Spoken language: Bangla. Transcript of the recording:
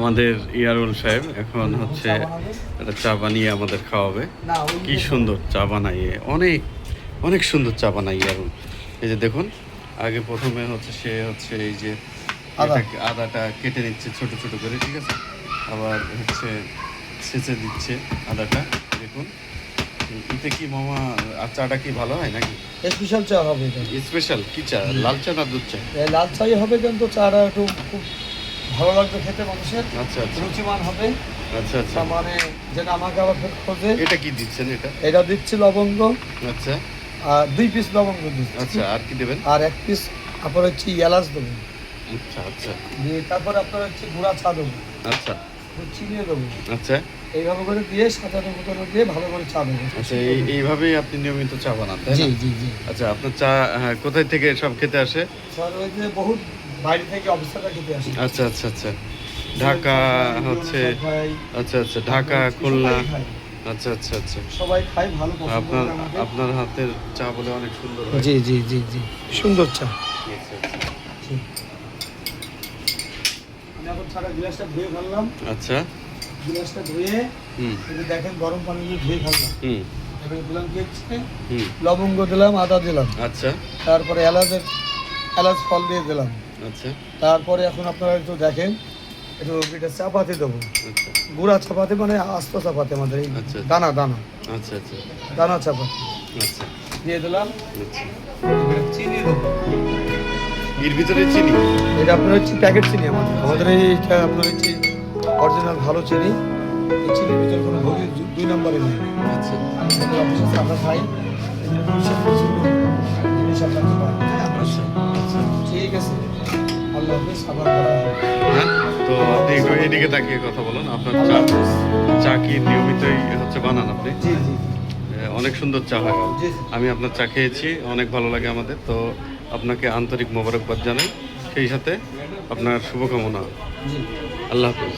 আমাদের ইয়ারুল সাহেব এখন হচ্ছে একটা চা বানিয়ে আমাদের খাওয়াবে। কি সুন্দর চা বানাইয়ে, অনেক অনেক সুন্দর চা বানাই ইয়ারুল। এই যে দেখুন, আগে প্রথমে হচ্ছে সে হচ্ছে এই যে আদাটা কেটে নিচ্ছে ছোট ছোট করে, ঠিক আছে। আবার হচ্ছে ছেঁচে দিচ্ছে আদাটা। দেখুন এতে কি মামা, আর চাটা কি ভালো হয় নাকি? স্পেশাল চা হবে এটা। স্পেশাল কি চা? লাল চা না দুধ চা? লাল চাই হবে, কিন্তু চাটা একটু খুব ভালো লাগবে খেতে মানুষের। আচ্ছা আচ্ছা রুচিমান হবে। আচ্ছা আচ্ছা, মানে যেটা আমাকে আবার খোঁজে। এটা কি দিচ্ছেন? এটা দিচ্ছি লবঙ্গ। আচ্ছা, আর 2 পিস লবঙ্গ দিচ্ছি। আচ্ছা, আর কি দেবেন? আর 1 পিস আপনার হচ্ছে এলাচ দেবো। আচ্ছা আচ্ছা, দিয়ে তারপরে আপনার হচ্ছে গুঁড়া চা দেবো। আচ্ছা চিনি দেবো। আচ্ছা এইভাবে করে দিয়ে সাজানো গোছানো দিয়ে ভালো করে চা দেবো। আচ্ছা, এইভাবেই আপনি নিয়মিত চা বানান, তাই জি না? জি জি। আচ্ছা, আপনার চা কোথায় থেকে সব খেতে আসে? স্যার ওই যে বহুত বাইরে থেকে অফিসাররা খেতে আসে। আচ্ছা আচ্ছা আচ্ছা, ঢাকা হচ্ছে, আচ্ছা আচ্ছা, ঢাকা, খুলনা, আচ্ছা আচ্ছা আচ্ছা। সবাই খায়, ভালো পছন্দ আপনার করে আমাদের। আপনার হাতের চা বলে অনেক সুন্দর হয়। জি জি জি জি, সুন্দর চা। আচ্ছা আচ্ছা জি। আমি এখন ছাড়া গ্লাসটা ধুয়ে ফেললাম। আচ্ছা, গ্লাসটা ধুয়ে এই যে দেখেন গরম পানি দিয়ে ধুয়ে ফেললাম। এবারে দিলাম কি হচ্ছে, লবঙ্গ দিলাম, আদা দিলাম, আচ্ছা তারপরে এলাচ ফল দিয়ে দিলাম। আচ্ছা তারপরে এখন আপনারা একটু দেখেন, একটু এটা চাপাতি দেবো। আচ্ছা গুঁড়া চাপাতি মানে আস্ত চাপাতি, আমাদের এই আচ্ছা। দানা দানা আচ্ছা আচ্ছা দানা চাপাতি আচ্ছা দিয়ে দিলাম। আচ্ছা, এবারে চিনি দেবো। এর ভিতরে চিনি? এটা আপনার হচ্ছে প্যাকেট চিনি। আমাদের এইটা আপনার হচ্ছে অরিজিনাল ভালো চিনি। এই চিনির ভিতরে কোনো ভোগী 2 নম্বরে নেই। আচ্ছা আমাদের অফিসে আমরা খাই, এই জন্য পরিষ্কার পরিচ্ছন্ন জিনিস আপনাকে পাবেন। আচ্ছা আচ্ছা। ঠিক আছে, আল্লাহ হাফেজ, আবার করা হবে। হ্যাঁ, তো আপনি একটু এদিকে তাকিয়ে কথা বলুন। আপনার চা, চা কি নিয়মিতই হচ্ছে বানান আপনি? জি জি অনেক সুন্দর চা হয়। জি। আমি আপনার চা খেয়েছি, অনেক ভালো লাগে আমাদের। তো আপনাকে আন্তরিক মোবারকবাদ জানাই, সেই সাথে আপনার শুভকামনা। জি। আল্লাহ হাফেজ।